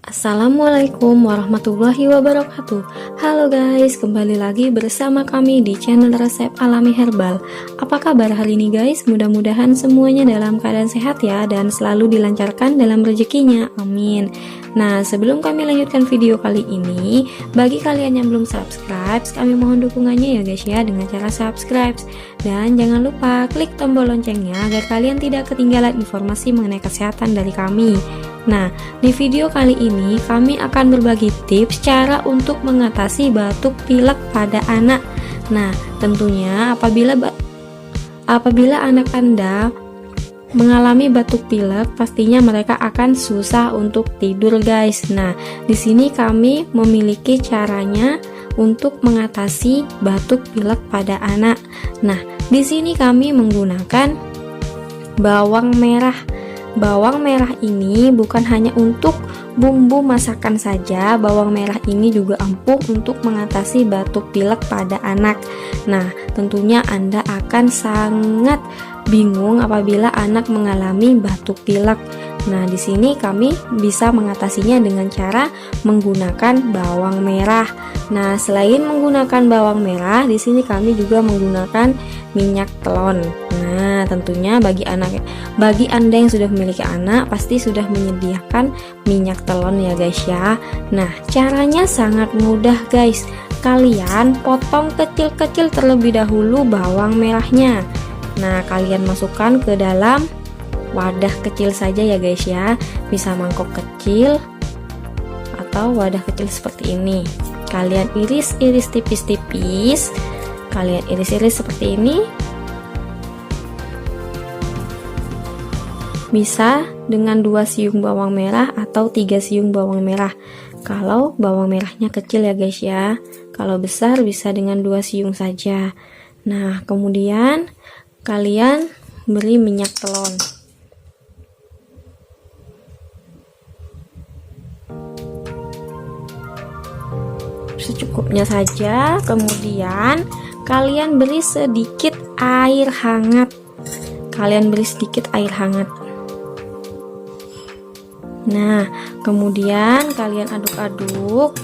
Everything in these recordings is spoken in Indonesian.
Assalamualaikum warahmatullahi wabarakatuh. Halo guys, kembali lagi bersama kami di channel resep alami herbal. Apa kabar hari ini guys? Mudah-mudahan semuanya dalam keadaan sehat ya, dan selalu dilancarkan dalam rezekinya, amin. Nah, sebelum kami lanjutkan video kali ini, bagi kalian yang belum subscribe, kami mohon dukungannya ya guys ya, dengan cara subscribe. Dan jangan lupa klik tombol loncengnya agar kalian tidak ketinggalan informasi mengenai kesehatan dari kami. Nah, di video kali ini kami akan berbagi tips cara untuk mengatasi batuk pilek pada anak. Nah, tentunya apabila anak Anda mengalami batuk pilek, pastinya mereka akan susah untuk tidur, guys. Nah, di sini kami memiliki caranya untuk mengatasi batuk pilek pada anak. Nah, di sini kami menggunakan bawang merah. Bawang merah ini bukan hanya untuk bumbu masakan saja, bawang merah ini juga ampuh untuk mengatasi batuk pilek pada anak. Nah, tentunya Anda akan sangat bingung apabila anak mengalami batuk pilek. Nah, di sini kami bisa mengatasinya dengan cara menggunakan bawang merah. Nah, selain menggunakan bawang merah, di sini kami juga menggunakan minyak telon. Nah, tentunya bagi Anda yang sudah memiliki anak, pasti sudah menyediakan minyak telon ya guys ya. Nah, caranya sangat mudah guys. Kalian potong kecil-kecil terlebih dahulu bawang merahnya. Nah, kalian masukkan ke dalam wadah kecil saja ya guys ya, bisa mangkok kecil atau wadah kecil seperti ini. Kalian iris-iris tipis-tipis, kalian iris-iris seperti ini. Bisa dengan 2 siung bawang merah atau 3 siung bawang merah, kalau bawang merahnya kecil ya guys ya. Kalau besar bisa dengan 2 siung saja. Nah, kemudian kalian beri minyak telon. Secukupnya saja. Kemudian kalian beri sedikit air hangat. Nah, kemudian kalian aduk-aduk.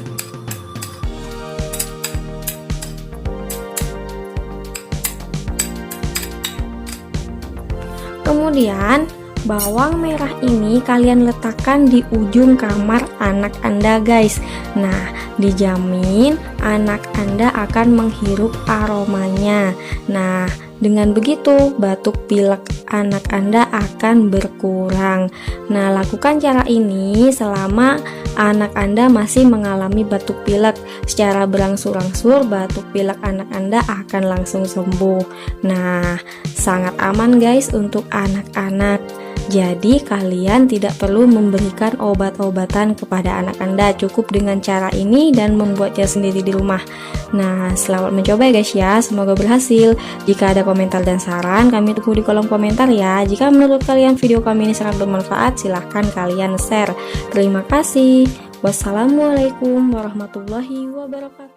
Kemudian bawang merah ini kalian letakkan di ujung kamar anak Anda guys. Nah, dijamin anak Anda akan menghirup aromanya. Nah, dengan begitu batuk pilek anak Anda akan berkurang. Nah, lakukan cara ini selama anak Anda masih mengalami batuk pilek. Secara berangsur-angsur batuk pilek anak Anda akan langsung sembuh. Nah, sangat aman guys untuk anak-anak. Jadi kalian tidak perlu memberikan obat-obatan kepada anak Anda, cukup dengan cara ini dan membuatnya sendiri di rumah. Nah, selamat mencoba ya guys ya, semoga berhasil. Jika ada komentar dan saran, kami tunggu di kolom komentar ya. Jika menurut kalian video kami ini sangat bermanfaat, silahkan kalian share. Terima kasih. Wassalamualaikum warahmatullahi wabarakatuh.